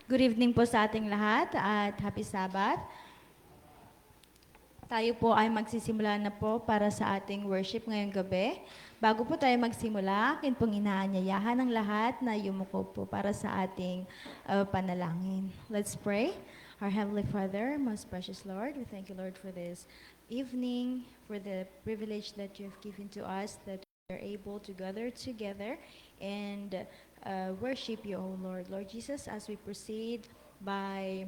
Good evening po sa ating lahat at happy Sabbath. Tayo po ay magsisimula na po para sa ating worship ngayong gabi. Bago po tayo magsimula, akin pong inaanyayahan ng lahat na yumuko po para sa ating panalangin. Let's pray. Our Heavenly Father, most precious Lord, we thank you, Lord, for this evening, for the privilege that you have given to us, that we are able to gather together and worship you, O Lord. Lord Jesus, as we proceed by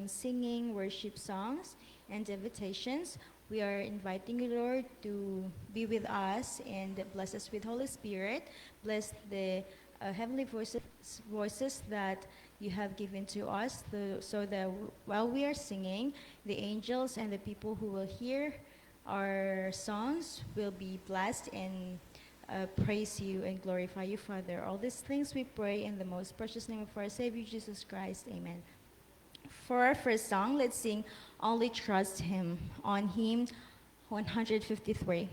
singing worship songs and invitations, we are inviting you, Lord, to be with us and bless us with Holy Spirit. Bless the heavenly voices that you have given to us, so that while we are singing, the angels and the people who will hear our songs will be blessed and praise you and glorify you, Father. All these things we pray in the most precious name of our Savior, Jesus Christ. Amen. For our first song, let's sing Only Trust Him on hymn 153.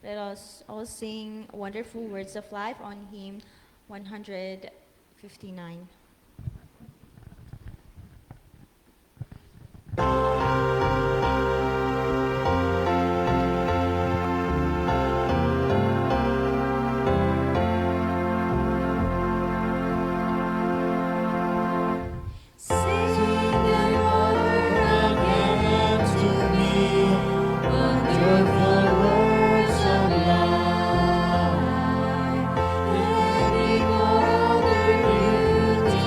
Let us all sing Wonderful Words of Life on hymn 159. Let me go, the beauty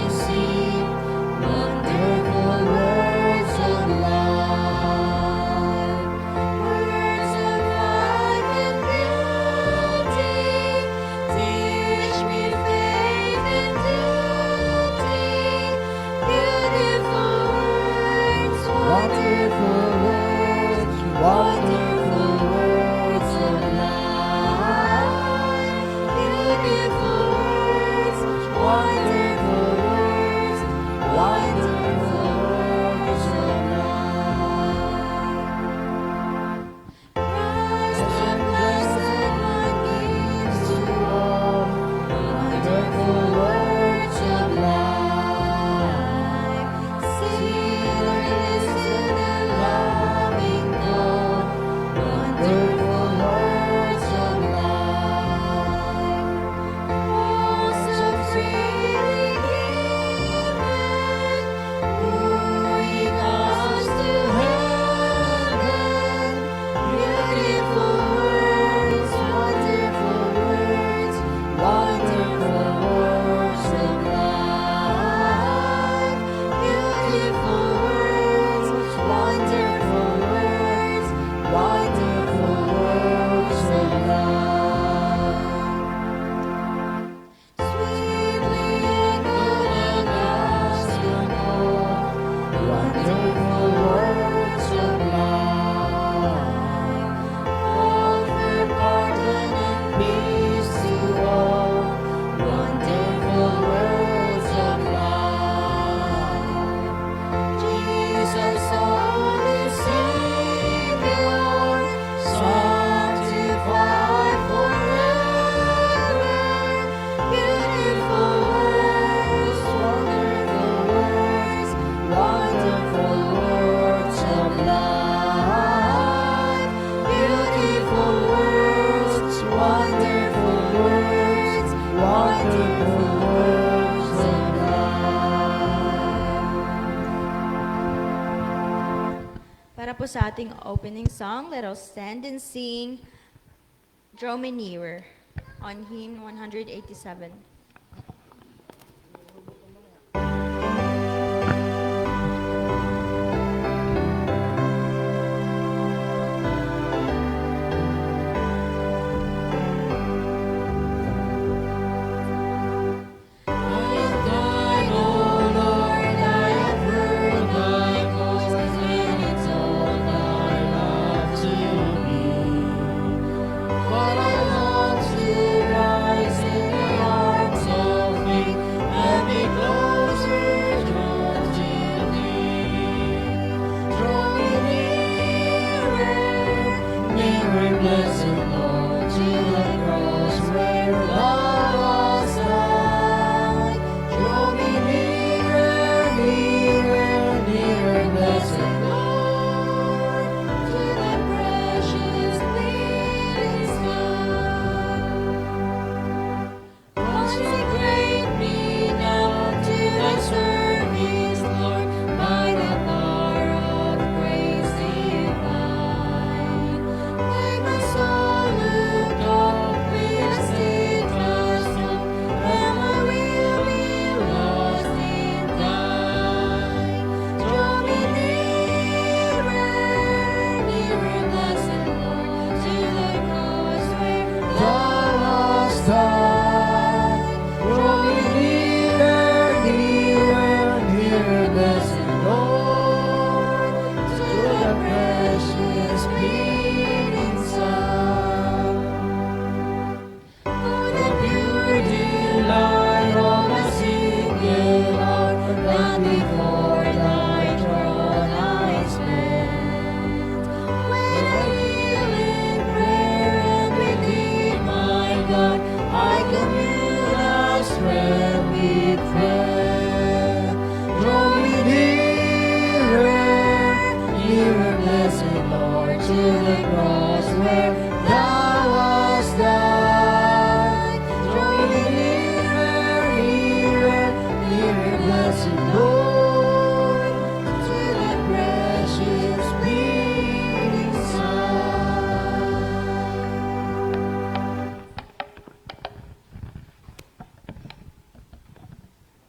po sa ating opening song, let us stand and sing Draw Me Nearer on hymn 187.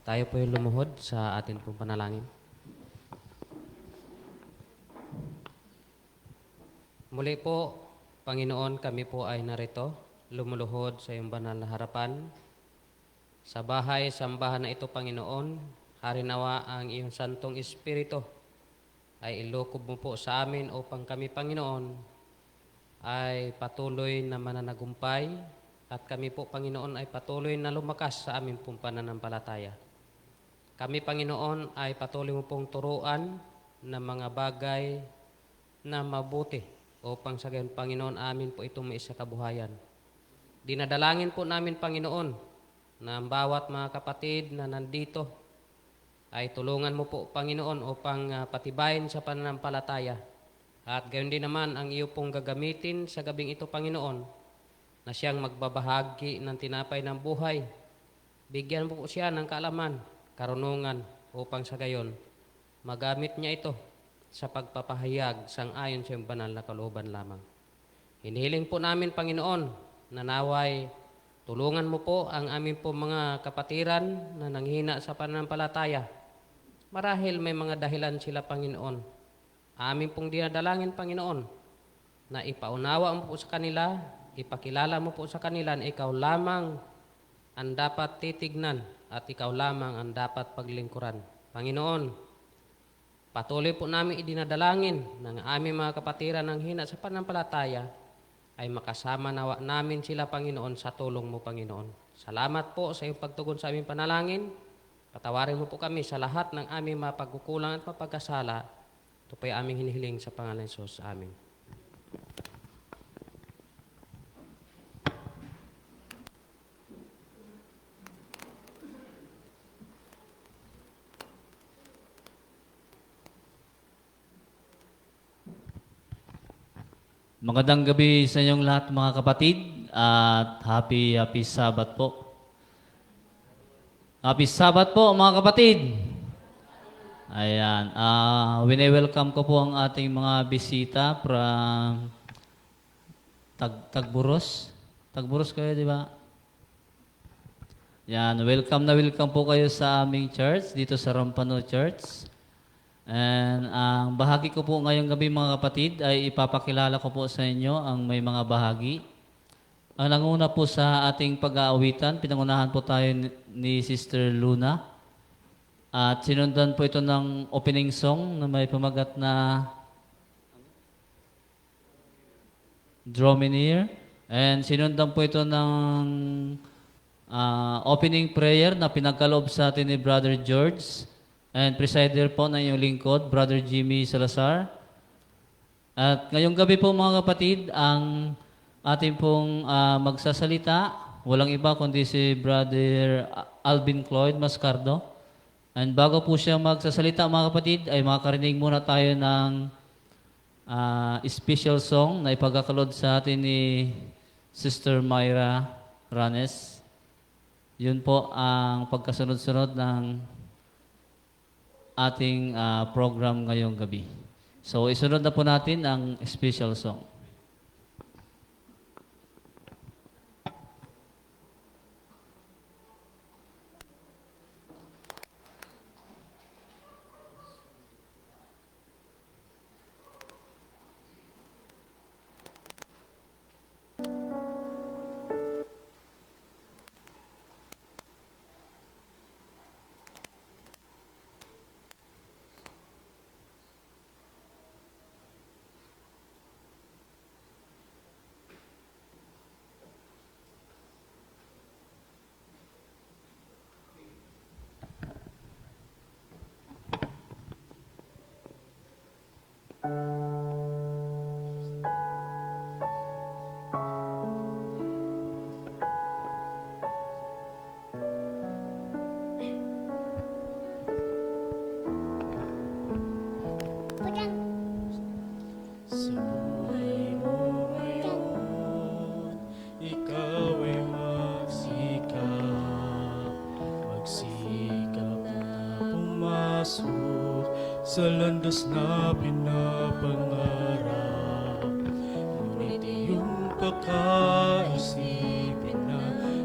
Tayo po yung lumuhod sa atin pong panalangin. Muli po, Panginoon, kami po ay narito, lumuluhod sa iyong banal na harapan. Sa bahay, sambahan na ito, Panginoon, harinawa ang iyong Santong Espiritu ay ilukob mo po sa amin upang kami, Panginoon, ay patuloy na mananagumpay at kami po, Panginoon, ay patuloy na lumakas sa aming pong pananampalataya. Kami, Panginoon, ay patuloy mo pong turuan ng mga bagay na mabuti upang sa gayon, Panginoon, amin po itong maisa kabuhayan. Dinadalangin po namin, Panginoon, na ang bawat mga kapatid na nandito ay tulungan mo po, Panginoon, upang patibayin sa pananampalataya. At gayon din naman ang iyo pong gagamitin sa gabing ito, Panginoon, na siyang magbabahagi ng tinapay ng buhay. Bigyan mo po siya ng kaalaman, karunungan upang sa gayon magamit niya ito sa pagpapahayag sang-ayon sa iyong banal na kalooban lamang. Hinihiling po namin, Panginoon, na naway tulungan mo po ang aming po mga kapatiran na nanghina sa pananampalataya. Marahil may mga dahilan sila, Panginoon. Amin pong dinadalangin, Panginoon, na ipaunawa mo po sa kanila, ipakilala mo po sa kanila na ikaw lamang ang dapat titignan at ikaw lamang ang dapat paglingkuran. Panginoon, patuloy po namin idinadalangin ng aming mga kapatiran ng hina sa pananampalataya ay makasama nawa namin sila, Panginoon, sa tulong mo, Panginoon. Salamat po sa iyong pagtugon sa aming panalangin. Patawarin mo po kami sa lahat ng aming mga pagkukulang at mapagkasala. Ito po yung aming hinihiling sa pangalan ng Jesus. Amen. Magandang gabi sa inyong lahat mga kapatid at happy Sabbath po. Happy Sabbath po mga kapatid. Ayan. Wini-welcome ko po ang ating mga bisita from Tagburos. Tagburos kayo, di ba? Yan, welcome na welcome po kayo sa aming church, dito sa Rampano Church. And ang bahagi ko po ngayong gabi mga kapatid ay ipapakilala ko po sa inyo ang may mga bahagi. Ang nanguna po sa ating pag-aawitan, pinangunahan po tayo ni Sister Luna. At sinundan po ito ng opening song na may pamagat na Draw Me Near. And sinundan po ito ng opening prayer na pinagkaloob sa atin ni Brother George. And presider po na iyong lingkod, Brother Jimmy Salazar. At ngayong gabi po mga kapatid, ang ating pong magsasalita, walang iba kundi si Brother Alvin Cloyd Mascardo. And bago po siya magsasalita mga kapatid, ay makakarinig muna tayo ng special song na ipagkakalod sa atin ni Sister Myra Ranes. Yun po ang pagkasunod-sunod ng ating program ngayong gabi. So, isunod na po natin ang special song. Sa buhay mo ngayon, ikaw ay magsikap na pumasok sa landas na pinapangarap. Ngunit iyong pagkaisipin na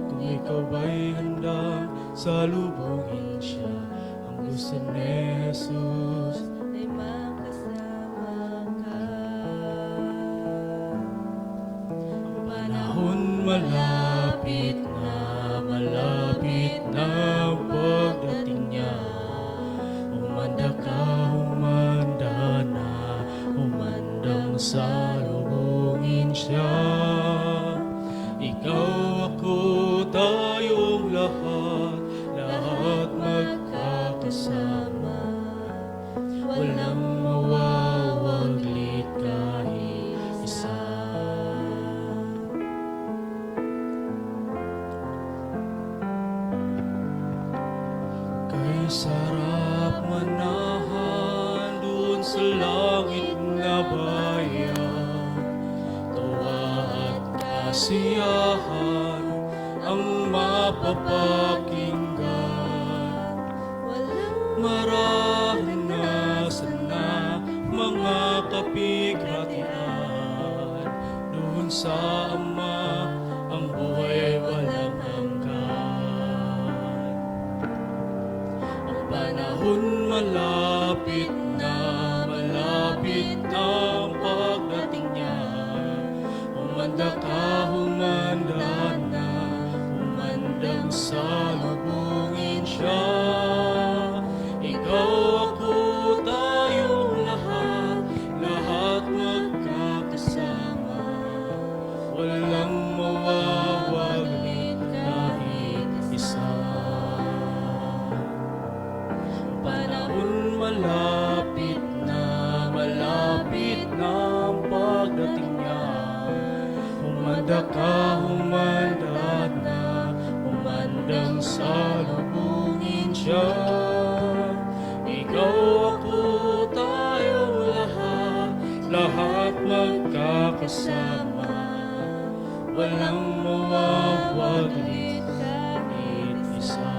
kung ikaw ay handang salubungin siya, ang gusto ni Jesus ay makasama ka. Ang panahon malapit na ang pagdating niya. Humanda ka, humanda na, humandang salubungin siya. Ikaw, ako, tayong lahat magkakasama. Walang mawawaglit kahit isa. Kay sarap manahan doon sa langit na bayan. Tuwa at kasiyahan ang mapapakinggan. Maranasan na mga kapighatian. Doon sa Ama ang buhay ay walang hanggan. Ang panahon malapit na ang pagdating niya. Humanda ka, humanda na, humandang salubungin siya. Ikaw, ako, tayong lahat magkakasama. Walang mawawaglit kahit isa. Panahon malapit na ang pagdating niya. Humanda ka, humanda na, humandang salubungin siya. Ikaw, ako, tayong lahat magkakasama. Walang mawawaglit kahit isa.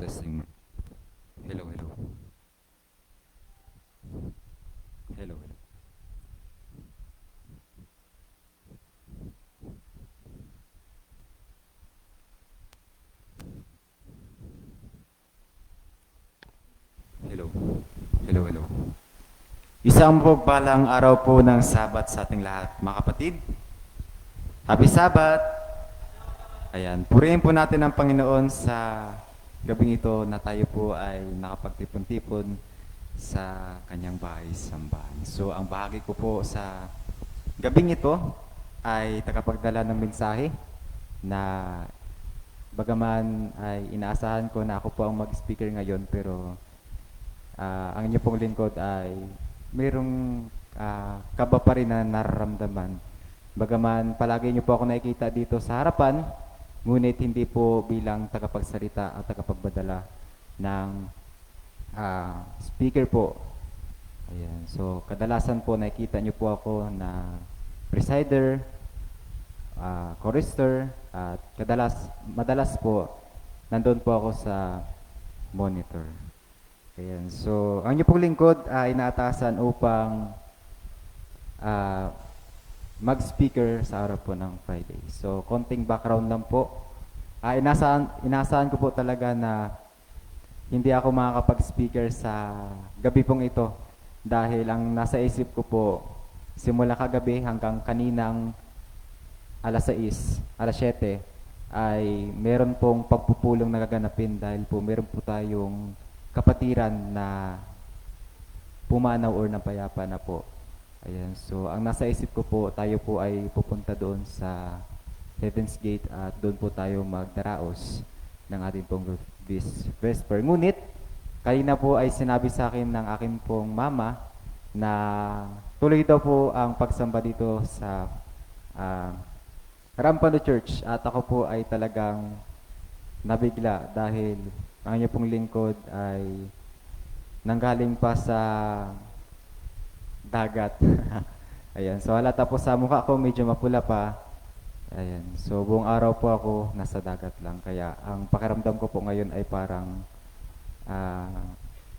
testing. Hello, hello. Hello, hello. Hello. Hello, hello. Isang pagpalang araw po ng Sabat sa ating lahat, mga kapatid. Happy Sabat! Ayan, purihin po natin ang Panginoon sa gabing ito na tayo po ay nakapagtipon-tipon sa kanyang bahay sambahan. So, ang bahagi ko po sa gabing ito ay tagapagdala ng mensahe na bagaman ay inaasahan ko na ako po ang mag-speaker ngayon, pero ang inyo pong lingkod ay mayroong kaba pa rin na nararamdaman. Bagaman palagi niyo po ako nakikita dito sa harapan, ngunit hindi po bilang tagapagsalita at tagapagbadala ng speaker po. Ayan. So, kadalasan po nakikita niyo po ako na presider, chorister, at madalas po nandun po ako sa monitor. Ayan. So, ang inyo pong lingkod ay inaatasan upang mag-speaker sa araw po ng Friday. So, konting background lang po. Inasahan ko po talaga na hindi ako makakapag-speaker sa gabi pong ito dahil ang nasa isip ko po simula kagabi hanggang kaninang alas 6, alas 7 ay meron pong pagpupulong nagaganapin dahil po meron po tayong kapatiran na pumanaw or napayapa na po. Ayan, so ang nasa isip ko po, tayo po ay pupunta doon sa Heaven's Gate at doon po tayo magdaraos ng ating pong Vesper. Ngunit, kanina po ay sinabi sa akin ng aking pong mama na tuloy daw po ang pagsamba dito sa Rampano Church at ako po ay talagang nabigla dahil ang inyo pong lingkod ay nanggaling pa sa dagat. Ayan, so halata po sa mukha ko, medyo mapula pa. Ayan, so buong araw po ako nasa dagat lang. Kaya ang pakiramdam ko po ngayon ay parang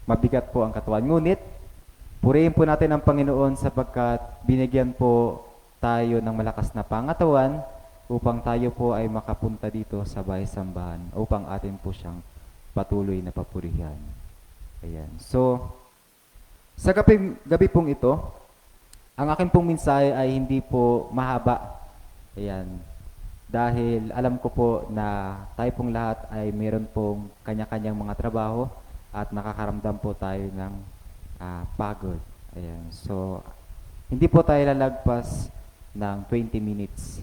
mabigat po ang katawan. Ngunit, purihin po natin ang Panginoon sapagkat binigyan po tayo ng malakas na pangatawan upang tayo po ay makapunta dito sa bahay sambahan upang atin po siyang patuloy na papurihan. Ayan. So, sa gabi pong ito, ang akin pong mensahe ay hindi po mahaba. Ayan. Dahil alam ko po na tayo pong lahat ay meron pong kanya-kanyang mga trabaho at nakakaramdam po tayo ng pagod. Ayan. So, hindi po tayo lalagpas ng 20 minutes.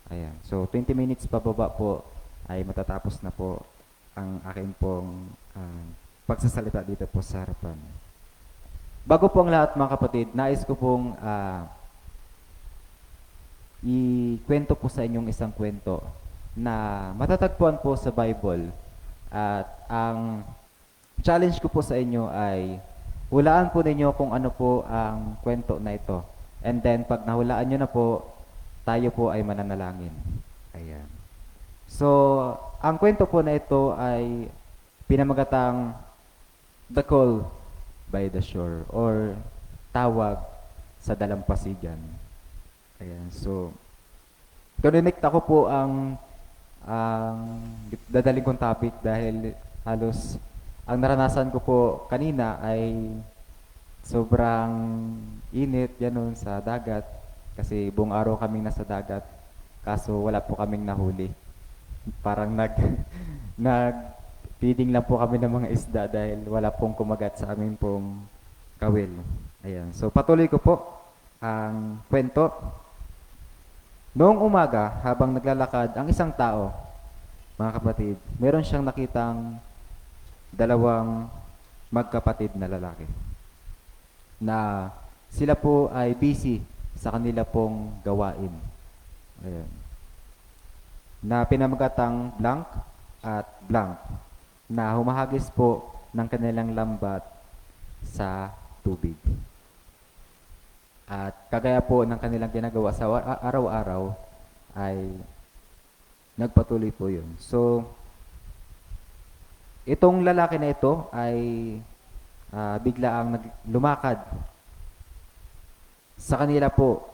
Ayan. So, 20 minutes pababa po ay matatapos na po ang aking pong pagsasalita dito po sa harapan. Bago po ang lahat mga kapatid, nais ko pong ikwento po sa inyong isang kwento na matatagpuan po sa Bible. At ang challenge ko po sa inyo ay hulaan po ninyo kung ano po ang kwento na ito. And then pag nahulaan nyo na po, tayo po ay mananalangin. Ayan. So, ang kwento po na ito ay pinamagatang The Call by the Shore or Tawag sa Dalampasigan. Ayan, so kinonekta ko po ang dadaling kong topic dahil halos ang naranasan ko po kanina ay sobrang init ganun sa dagat kasi buong araw kaming nasa dagat kaso wala po kaming nahuli. Parang feeding lang po kami ng mga isda dahil wala pong kumagat sa amin pong kawil. Ayan. So patuloy ko po ang kwento. Noong umaga, habang naglalakad ang isang tao, mga kapatid, meron siyang nakitang dalawang magkapatid na lalaki na sila po ay busy sa kanila pong gawain. Ayan. Na pinamagatang blank at blank na humahagis po ng kanilang lambat sa tubig. At kagaya po ng kanilang ginagawa sa araw-araw ay nagpatuloy po yun. So, Itong lalaki na ito ay bigla ang lumakad sa kanila po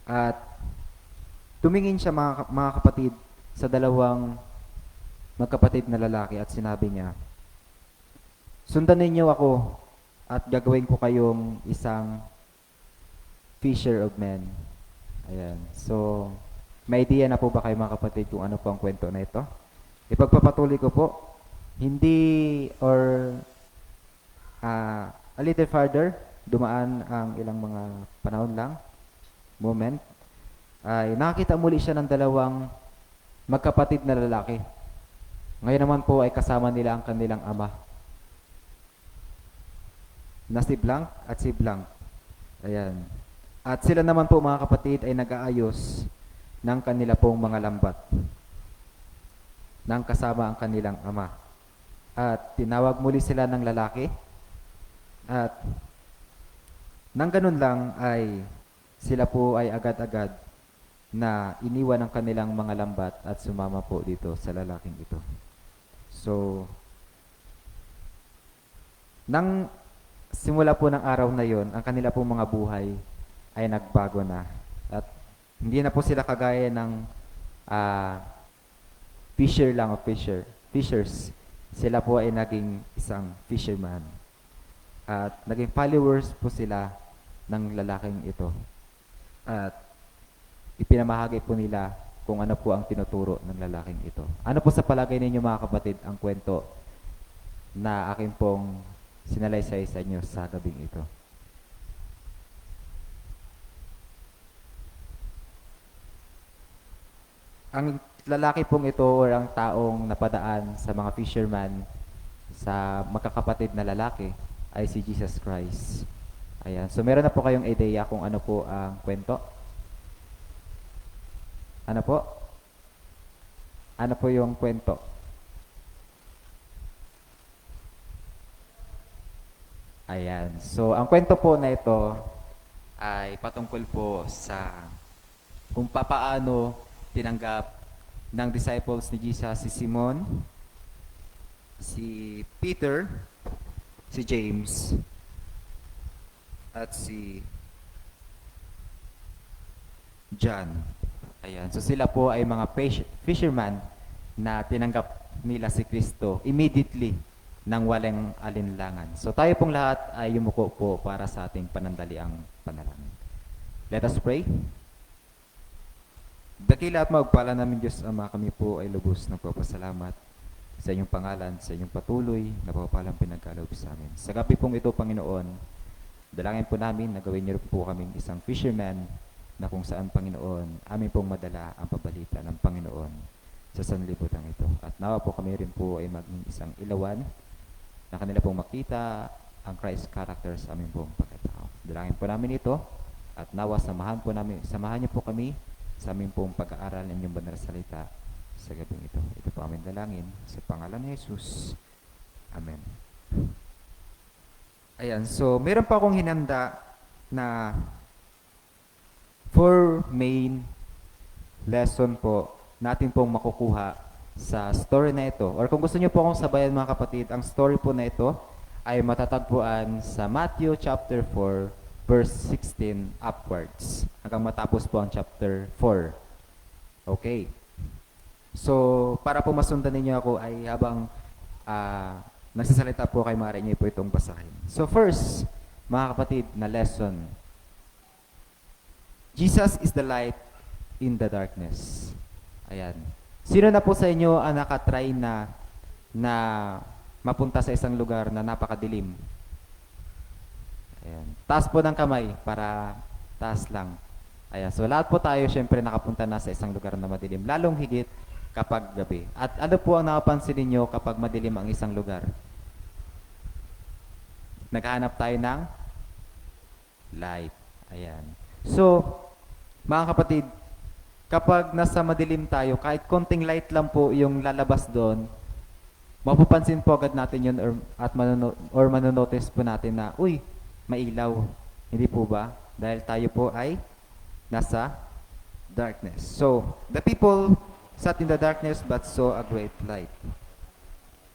at tumingin siya mga kapatid sa dalawang magkapatid na lalaki at sinabi niya, "Sundan ninyo ako at gagawin ko kayong isang fisher of men." Ayan. So, may idea na po ba kayo mga kapatid kung ano po ang kwento na ito? Ipagpapatuloy ko po, hindi or a little farther, dumaan ang ilang mga panahon lang, moment, ay nakakita muli siya ng dalawang magkapatid na lalaki. Ngayon naman po ay kasama nila ang kanilang ama, na si Blanc at si Blanc. Ayan. At sila naman po mga kapatid ay nag-aayos ng kanila pong mga lambat nang kasama ang kanilang ama. At tinawag muli sila ng lalaki at nang ganun lang ay sila po ay agad-agad na iniwan ang kanilang mga lambat at sumama po dito sa lalaking ito. So, nang simula po ng araw na yon, ang kanila pong mga buhay ay nagbago na. At hindi na po sila kagaya ng fishers. Sila po ay naging isang fisherman. At naging followers po sila ng lalaking ito. At ipinamahagi po nila kung ano po ang tinuturo ng lalaking ito. Ano po sa palagay ninyo mga kapatid ang kwento na akin pong sinalaysay sa inyo sa gabing ito? Ang lalaki pong ito or ang taong napadaan sa mga fisherman sa magkakapatid na lalaki ay si Jesus Christ. Ayan. So meron na po kayong idea kung ano po ang kwento? Ano po? Ano po yung kwento? Ayan. So ang kwento po na ito ay patungkol po sa kung papaano tinanggap ng disciples ni Jesus si Simon, si Peter, si James, at si John. Ayan. So sila po ay mga fisherman na tinanggap nila si Kristo immediately nang walang alinlangan. So tayo pong lahat ay yumuko po para sa ating panandaliang panalangin. Let us pray. Dakila at magpala namin Diyos Ama, kami po ay lubos ng papasalamat sa inyong pangalan, sa inyong patuloy na papalang pinagkaloob sa amin. Sa gabi pong ito, Panginoon, dalangin po namin na gawin niyo po kaming isang fisherman na kung saan, Panginoon, amin pong madala ang pabalita ng Panginoon sa sanlibutan ito. At nawa po kami rin po ay maging isang ilawan na kanila pong makita ang Christ character sa amin pong pagkatao. Dalangin po namin ito at nawa samahan niyo po kami sa aming pong pag-aaral ng inyong banal na salita sa gabing ito. Ito po aming dalangin sa pangalan ni Jesus. Amen. Ayan, so meron pa akong hinanda na 4 main lesson po natin pong makukuha sa story na ito. Or kung gusto niyo po akong sabayan mga kapatid, ang story po na ito ay matatagpuan sa Matthew chapter 4 verse 16 upwards hanggang matapos po ang chapter 4. Okay. So, para po masundan ninyo ako ay habang nagsasalita po kay maaari niyo po itong basahin. So first, mga kapatid, na lesson. Jesus is the light in the darkness. Ayan. Sino na po sa inyo ang nakatry na mapunta sa isang lugar na napakadilim? Ayan. Taas po ng kamay para taas lang. Ayan. So lahat po tayo syempre nakapunta na sa isang lugar na madilim. Lalong higit kapag gabi. At ano po ang napapansin ninyo kapag madilim ang isang lugar? Naghahanap tayo ng light. Ayan. So, mga kapatid, kapag nasa madilim tayo, kahit konting light lang po yung lalabas doon, mapapansin po agad natin yun at manonotice po natin na, uy, mailaw. Hindi po ba? Dahil tayo po ay nasa darkness. So, the people sat in the darkness but saw a great light.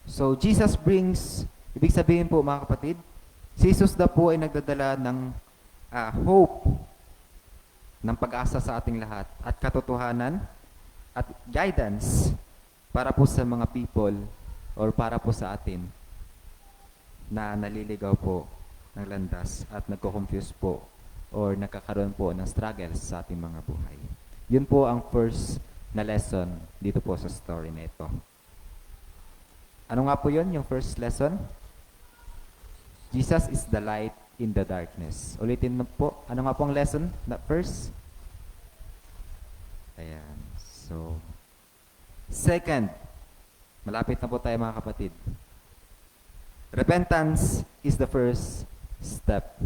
So, Jesus brings, ibig sabihin po mga kapatid, si Jesus na po ay nagdadala ng hope, ng pag-asa sa ating lahat at katotohanan at guidance para po sa mga people or para po sa atin na naliligaw po ng landas at nagko-confuse po or nagkakaroon po ng struggles sa ating mga buhay. Yun po ang first na lesson dito po sa story na ito. Ano nga po yun, yung first lesson? Jesus is the light in the darkness. Ulitin na po, ano nga pong lesson na first? Ayan. So, second, malapit na po tayo mga kapatid. Repentance is the first step.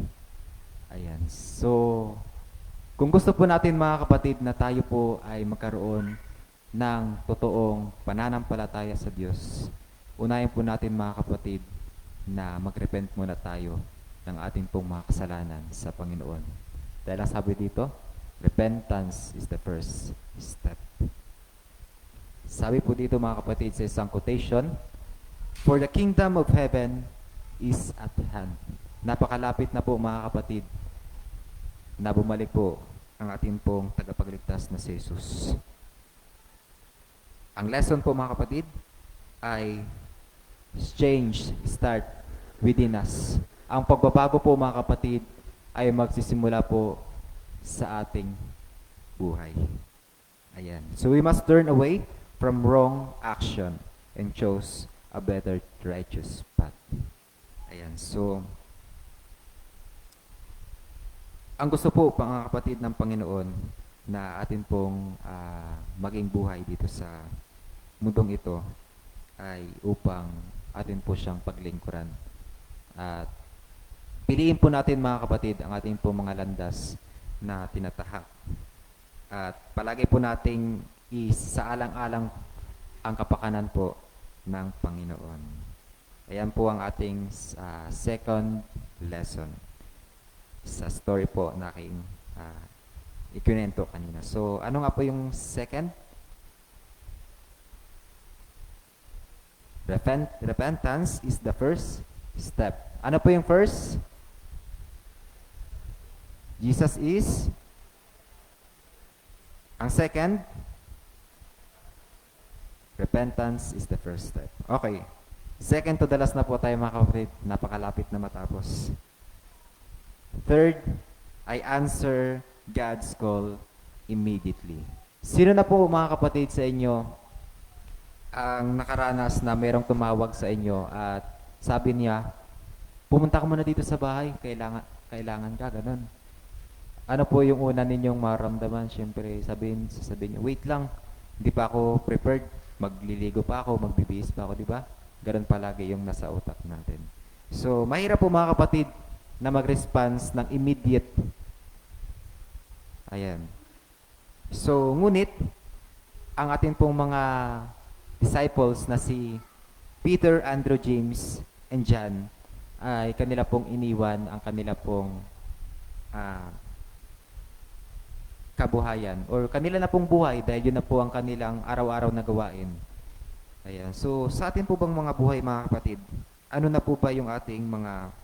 Ayan. So, kung gusto po natin mga kapatid na tayo po ay magkaroon ng totoong pananampalataya sa Diyos, unahin po natin mga kapatid na magrepent muna tayo ng ating pong mga kasalanan sa Panginoon. Dahil ang sabi dito, repentance is the first step. Sabi po dito mga kapatid sa isang quotation, "For the kingdom of heaven is at hand." Napakalapit na po mga kapatid na bumalik po ang ating pong tagapagligtas na si Jesus. Ang lesson po mga kapatid ay change start within us. Ang pagbabago po mga kapatid ay magsisimula po sa ating buhay. Ayan. So we must turn away from wrong action and choose a better righteous path. Ayan. So ang gusto po mga kapatid ng Panginoon na atin pong maging buhay dito sa mundong ito ay upang atin po siyang paglingkuran. At piliin po natin mga kapatid ang ating po mga landas na tinatahak. At palagi po nating isaalang-alang ang kapakanan po ng Panginoon. Ayan po ang ating second lesson sa story po na aking ikunento kanina. So, ano nga po yung second? Repentance is the first step. Ano po yung first? Jesus is. Ang second? Repentance is the first step. Okay. Second to the last na po tayo mga kapatid. Napakalapit na matapos. Third, I answer God's call immediately. Sino na po mga kapatid sa inyo ang nakaranas na mayroong tumawag sa inyo at sabi niya, pumunta ka muna dito sa bahay, kailangan ka, ganun. Ano po yung una ninyong maramdaman? Siyempre, sasabihin niyo, wait lang, hindi pa ako prepared, magliligo pa ako, magbibihis pa ako, di ba? Ganun palagi yung nasa utak natin. So, mahirap po mga kapatid na mag-response ng immediate. Ayan. So, ngunit, ang ating pong mga disciples na si Peter, Andrew, James, and John ay kanila pong iniwan ang kanila pong kabuhayan or kanila na pong buhay dahil yun na po ang kanilang araw-araw na gawain. Ayan. So, sa atin po bang mga buhay mga kapatid, ano na po ba yung ating mga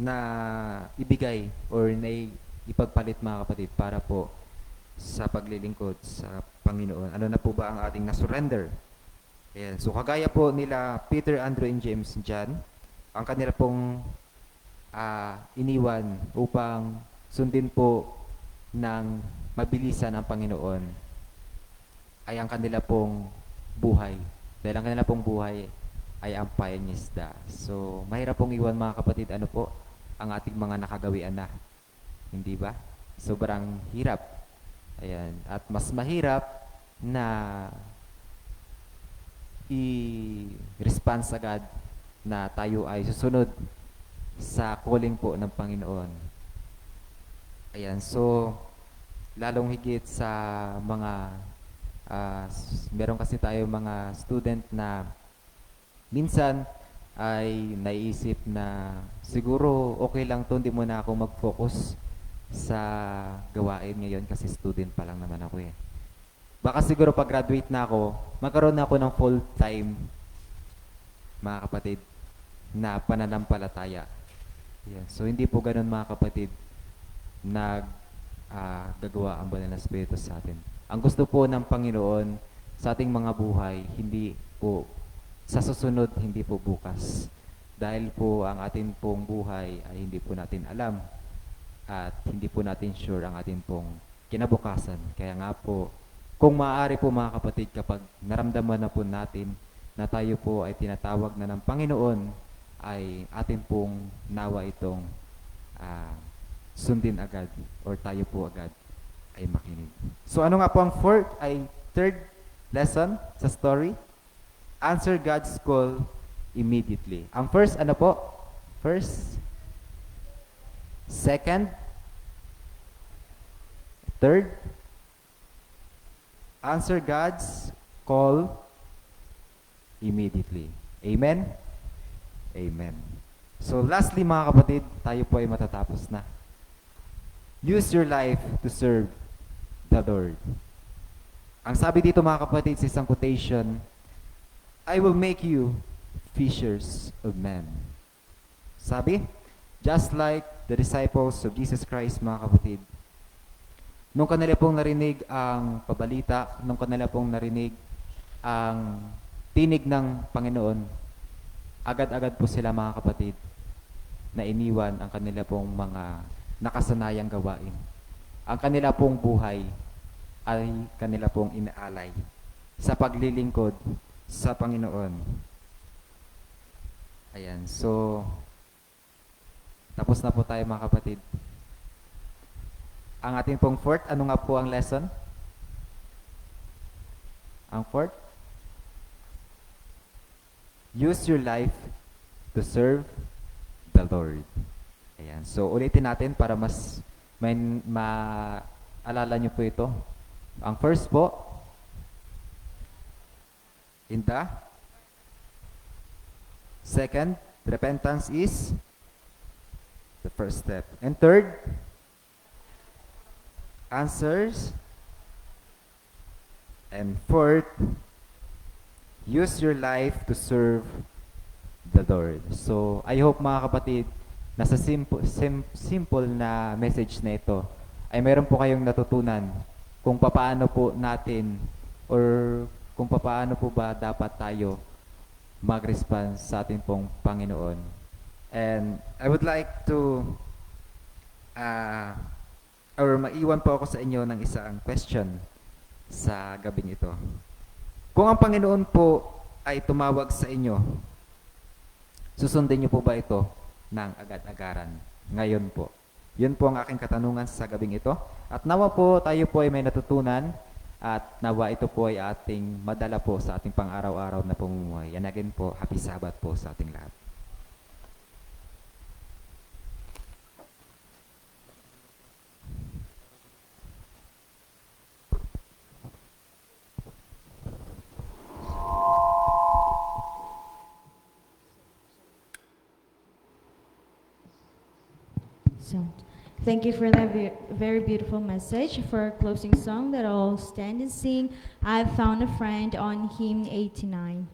na ibigay or na ipagpalit mga kapatid para po sa paglilingkod sa Panginoon? Ano na po ba ang ating na-surrender? Ayan. So, kagaya po nila Peter, Andrew, and James, John, ang kanila pong iniwan upang sundin po ng mabilisan ang Panginoon ay ang kanila pong buhay. Dahil ang kanila pong buhay ay ang payangisda. So, mahirap pong iwan mga kapatid, ano po, ang ating mga nakagawian na. Hindi ba? Sobrang hirap. Ayan. At mas mahirap na i-response agad na tayo ay susunod sa calling po ng Panginoon. Ayan. So, lalong higit sa mga meron kasi tayo mga student na minsan ay naiisip na siguro okay lang to, hindi mo na ako mag-focus sa gawain ngayon kasi student pa lang naman ako eh. Baka siguro pag-graduate na ako, magkaroon na ako ng full-time, mga kapatid, na pananampalataya. Yan. So hindi po ganun mga kapatid gagawa ang banal na Espiritu sa atin. Ang gusto po ng Panginoon sa ating mga buhay, hindi po sa susunod, hindi po bukas. Dahil po ang ating pong buhay ay hindi po natin alam at hindi po natin sure ang ating pong kinabukasan. Kaya nga po, kung maaari po mga kapatid, kapag naramdaman na po natin na tayo po ay tinatawag na ng Panginoon, ay atin pong nawa itong sundin agad or tayo po agad ay makinig. So ano nga po ang third lesson sa story? Answer God's call immediately. Ang first, ano po? First, second, third, answer God's call immediately. Amen? Amen. So lastly mga kapatid, tayo po ay matatapos na. Use your life to serve the Lord. Ang sabi dito mga kapatid sa isang quotation, I will make you fishers of men. Sabi, just like the disciples of Jesus Christ mga kapatid, nung kanila pong narinig ang pabalita, nung kanila pong narinig ang tinig ng Panginoon, agad-agad po sila mga kapatid na iniwan ang kanila pong mga nakasanayang gawain. Ang kanila pong buhay ay kanila pong inaalay sa paglilingkod sa Panginoon. Ayan, so tapos na po tayo mga kapatid. Ang ating pong fourth, ano nga po ang lesson? Ang fourth? Use your life to serve the Lord. Ayan. So, ulitin natin para mas maalala nyo po ito. Ang first po, in the second, repentance is the first step. And third, answers. And fourth, use your life to serve the Lord. So, I hope mga kapatid, na sa simple na message na ito, ay meron po kayong natutunan kung papaano po natin or kung papaano po ba dapat tayo mag-respond sa ating pong Panginoon. And I would like to or maiwan po ako sa inyo ng isang question sa gabing ito. Kung ang Panginoon po ay tumawag sa inyo, susundin niyo po ba ito ng agad-agaran ngayon po? Yun po ang aking katanungan sa gabing ito. At nawa po tayo po ay may natutunan at nawa ito po ay ating madala po sa ating pang-araw-araw na pamumuhay. And again po, happy Sabbath po sa ating lahat. So, thank you for that very beautiful message. For our closing song that I'll stand and sing, I've Found a Friend on Hymn 89.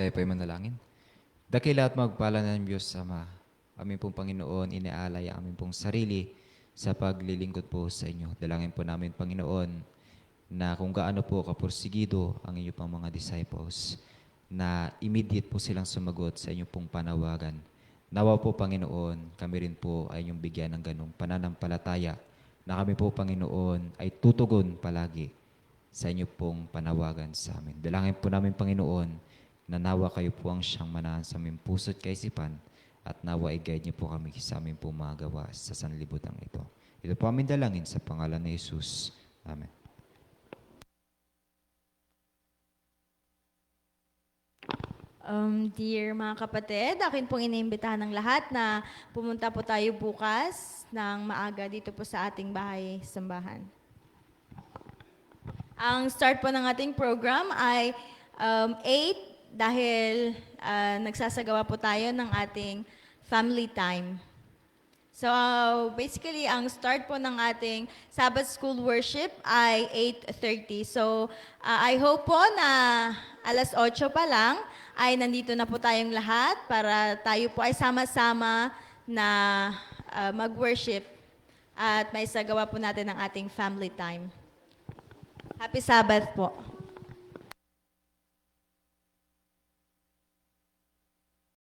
Tayo po ay manalangin. Dakila at magpala ng Diyos Ama, aming pong Panginoon, iniaalay ang aming pong sarili sa paglilingkod po sa inyo. Dalangin po namin, Panginoon, na kung gaano po kapursigido ang inyo pang mga disciples, na immediate po silang sumagot sa inyo pong panawagan. Nawa po, Panginoon, kami rin po ay inyong bigyan ng ganong pananampalataya na kami po, Panginoon, ay tutugon palagi sa inyo pong panawagan sa amin. Dalangin po namin, Panginoon, na nawa kayo po ang siyang manahan sa aming puso't kaisipan at nawa i-guide niyo po kami sa aming pong mga gawa sa sanlibutan ito. Ito po aming dalangin sa pangalan ni Jesus. Amen. Dear mga kapatid, akin pong iniimbitahan ng lahat na pumunta po tayo bukas ng maaga dito po sa ating bahay sambahan. Ang start po ng ating program ay 8 dahil nagsasagawa po tayo ng ating family time. So basically, ang start po ng ating Sabbath School Worship ay 8:30. So I hope po na alas 8 pa lang ay nandito na po tayong lahat para tayo po ay sama-sama na mag-worship at may sagawa po natin ang ating family time. Happy Sabbath po.